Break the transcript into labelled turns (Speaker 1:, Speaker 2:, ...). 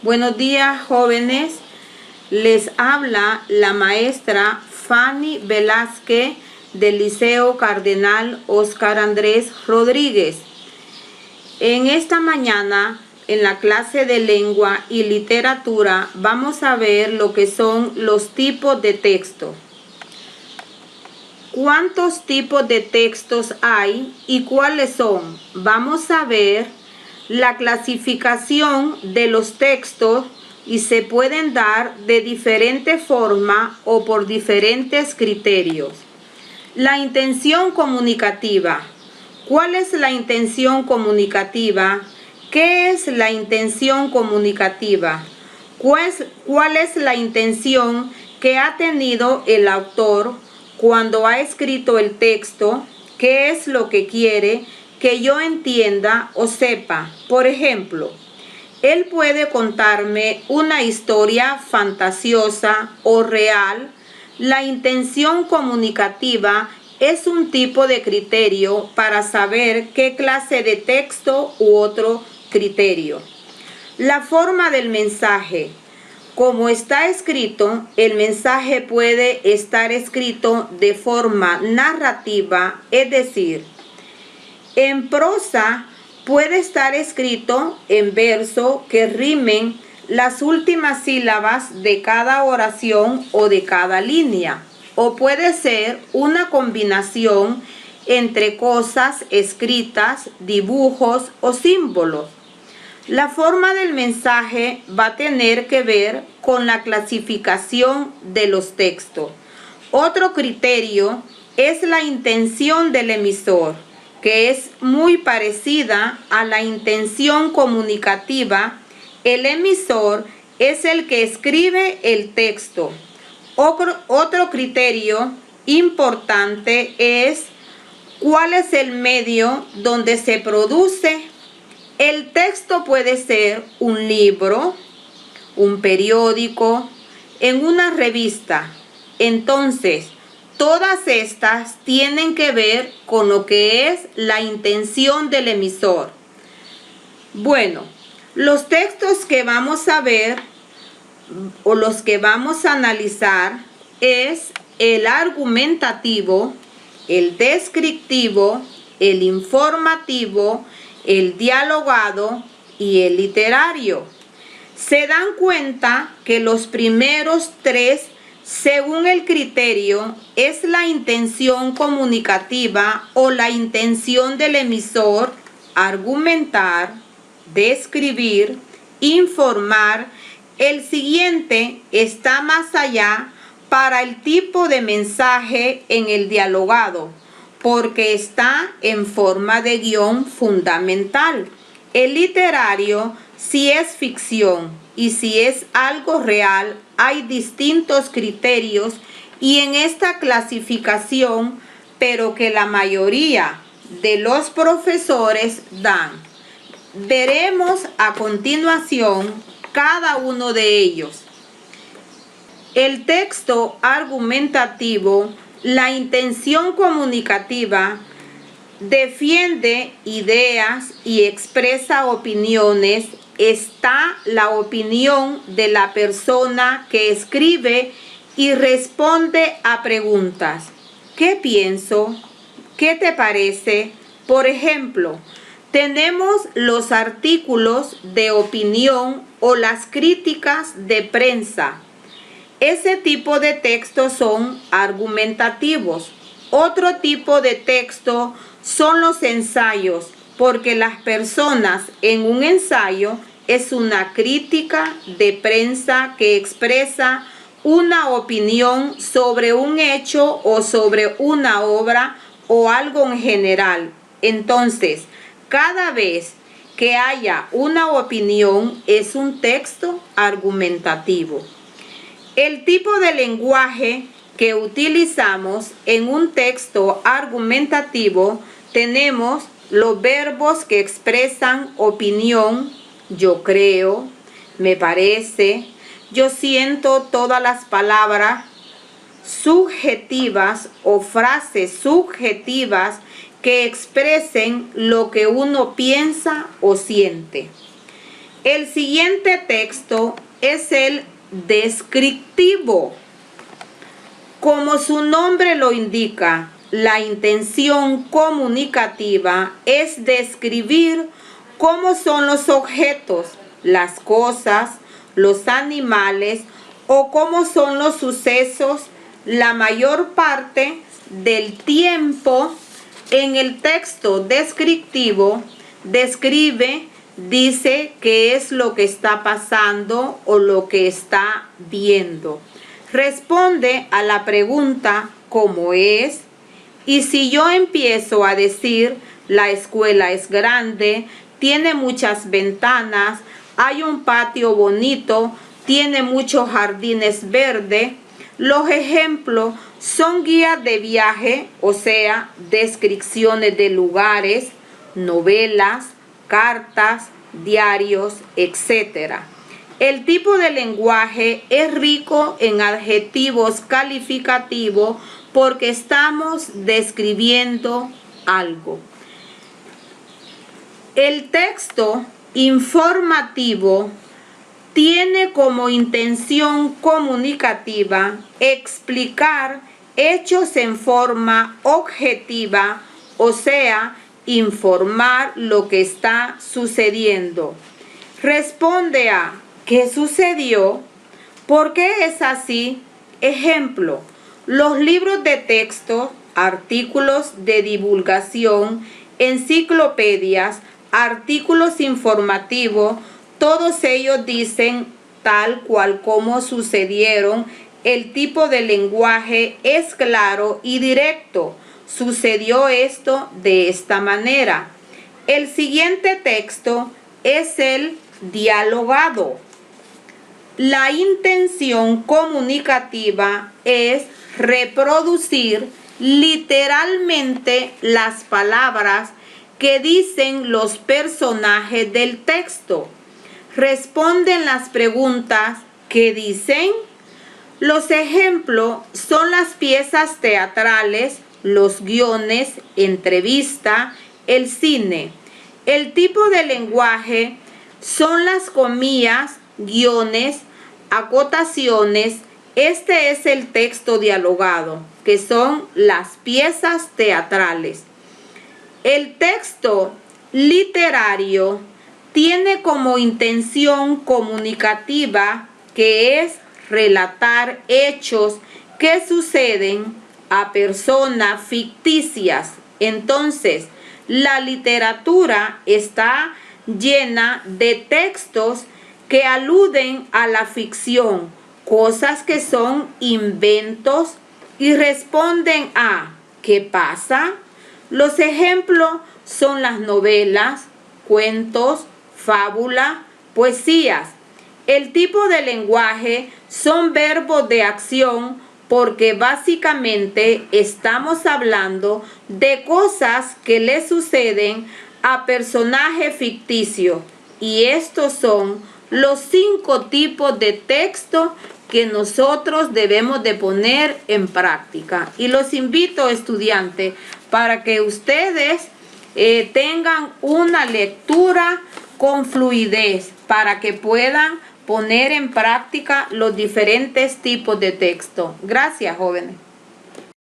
Speaker 1: Buenos días, jóvenes. Les habla la maestra Fanny Velázquez del Liceo Cardenal Óscar Andrés Rodríguez. En esta mañana, en la clase de lengua y literatura, vamos a ver lo que son los tipos de texto. ¿Cuántos tipos de textos hay y cuáles son? Vamos a ver la clasificación de los textos y se pueden dar de diferente forma o por diferentes criterios. La intención comunicativa. ¿Cuál es la intención comunicativa? ¿Qué es la intención comunicativa? ¿Cuál es la intención que ha tenido el autor cuando ha escrito el texto? ¿Qué es lo que quiere que yo entienda o sepa? Por ejemplo, él puede contarme una historia fantasiosa o real. La intención comunicativa es un tipo de criterio para saber qué clase de texto u otro criterio. La forma del mensaje. Como está escrito, el mensaje puede estar escrito de forma narrativa, es decir, en prosa puede estar escrito en verso que rimen las últimas sílabas de cada oración o de cada línea, o puede ser una combinación entre cosas escritas, dibujos o símbolos. La forma del mensaje va a tener que ver con la clasificación de los textos. Otro criterio es la intención del emisor, que es muy parecida a la intención comunicativa. El emisor es el que escribe el texto. Otro criterio importante es cuál es el medio donde se produce. El texto puede ser un libro, un periódico, en una revista. Entonces, todas estas tienen que ver con lo que es la intención del emisor. Bueno, los textos que vamos a ver o los que vamos a analizar es el argumentativo, el descriptivo, el informativo, el dialogado y el literario. Se dan cuenta que los primeros tres, según el criterio, es la intención comunicativa o la intención del emisor: argumentar, describir, informar. El siguiente está más allá para el tipo de mensaje en el dialogado, porque está en forma de guión fundamental. El literario, si es ficción y si es algo real, hay distintos criterios y en esta clasificación, pero que la mayoría de los profesores dan. Veremos a continuación cada uno de ellos. El texto argumentativo, la intención comunicativa, defiende ideas y expresa opiniones. Está la opinión de la persona que escribe y responde a preguntas. ¿Qué pienso? ¿Qué te parece? Por ejemplo, tenemos los artículos de opinión o las críticas de prensa. Ese tipo de textos son argumentativos. Otro tipo de texto son los ensayos, porque las personas en un ensayo es una crítica de prensa que expresa una opinión sobre un hecho o sobre una obra o algo en general. Entonces, cada vez que haya una opinión es un texto argumentativo. El tipo de lenguaje que utilizamos en un texto argumentativo, tenemos los verbos que expresan opinión: yo creo, me parece, yo siento. Todas las palabras subjetivas o frases subjetivas que expresen lo que uno piensa o siente. El siguiente texto es el descriptivo. Como su nombre lo indica, la intención comunicativa es describir cómo son los objetos, las cosas, los animales o cómo son los sucesos la mayor parte del tiempo. En el texto descriptivo describe, dice qué es lo que está pasando o lo que está viendo. Responde a la pregunta ¿cómo es? Y si yo empiezo a decir la escuela es grande, tiene muchas ventanas, hay un patio bonito, tiene muchos jardines verdes, los ejemplos son guías de viaje, o sea, descripciones de lugares, novelas, cartas, diarios, etc. El tipo de lenguaje es rico en adjetivos calificativos porque estamos describiendo algo. El texto informativo tiene como intención comunicativa explicar hechos en forma objetiva, o sea, informar lo que está sucediendo. Responde a ¿qué sucedió? ¿Por qué es así? Ejemplo, los libros de texto, artículos de divulgación, enciclopedias, artículos informativos, todos ellos dicen tal cual como sucedieron. El tipo de lenguaje es claro y directo. Sucedió esto de esta manera. El siguiente texto es el dialogado. La intención comunicativa es reproducir literalmente las palabras que dicen los personajes del texto. Responden las preguntas ¿qué dicen? Los ejemplos son las piezas teatrales, los guiones, entrevista, el cine. El tipo de lenguaje son las comillas, guiones, acotaciones. Este es el texto dialogado, que son las piezas teatrales. El texto literario tiene como intención comunicativa que es relatar hechos que suceden a personas ficticias. Entonces, la literatura está llena de textos que aluden a la ficción, cosas que son inventos y responden a ¿qué pasa? Los ejemplos son las novelas, cuentos, fábulas, poesías. El tipo de lenguaje son verbos de acción porque básicamente estamos hablando de cosas que le suceden a personajes ficticios. Y estos son los 5 tipos de texto que nosotros debemos de poner en práctica. Y los invito, estudiantes, para que ustedes tengan una lectura con fluidez, para que puedan poner en práctica los diferentes tipos de texto. Gracias, jóvenes.